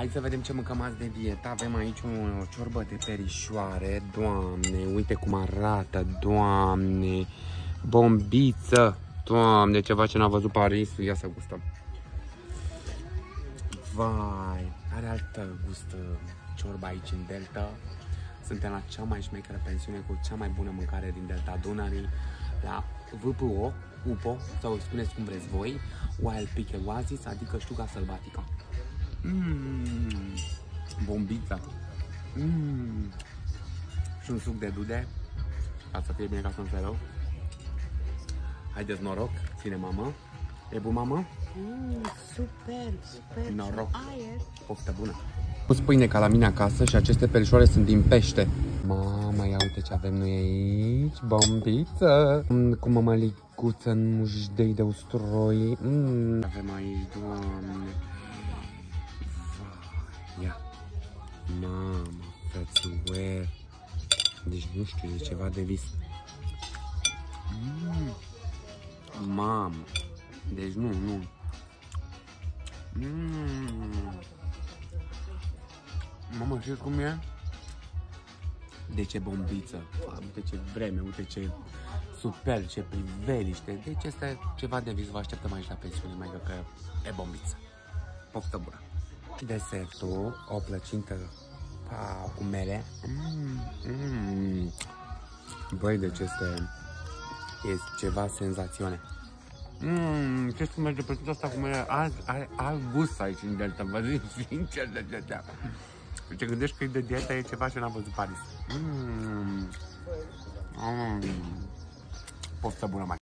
Hai să vedem ce mâncăm azi de dietă. Avem aici o ciorbă de perișoare. Doamne, uite cum arată, Doamne. Bombiță, Doamne, ceva ce n-a văzut Parisul. Ia să gustăm. Vai, are altă gust ciorba aici în Delta. Suntem la cea mai șmecheră pensiune cu cea mai bună mâncare din Delta Dunării, la VPO, UPO, sau spuneți cum vreți voi, Wild Pickle Oasis, adică ștuga sălbatică. Bombița. Și un suc de dude, ca să fie bine, ca să nu fie rău. Haideți, noroc, ține mamă. E bun, mamă? Super, super. Noroc. Aer. Poftă bună. Pus pâine ca la mine acasă și aceste perișoare sunt din pește. Mama, ia uite ce avem noi aici. Bombiță. Cu mămăliguță în mușdei de usturoi. Avem aici, Doamne. Vai, ia. Mama, frățuie. Deci nu știu, e ceva de vis. Mamă. Deci nu. Mamă, știți cum e? De ce bombiță, uite ce vreme, uite ce super, ce priveliște. Deci este ceva de vis, vă așteptăm aici la pensiune, mai că e bombiță. Poftă bună. Desertul, o plăcintă cu mere. Băi, deci este ceva senzațiune. Ce să merge plăcinta asta cu mere? Are alt gust aici în Delta, vă zic sincer de Delta. Ce gândești că e de dietă, e ceva ce n-am văzut Paris. Poftă bună, mai.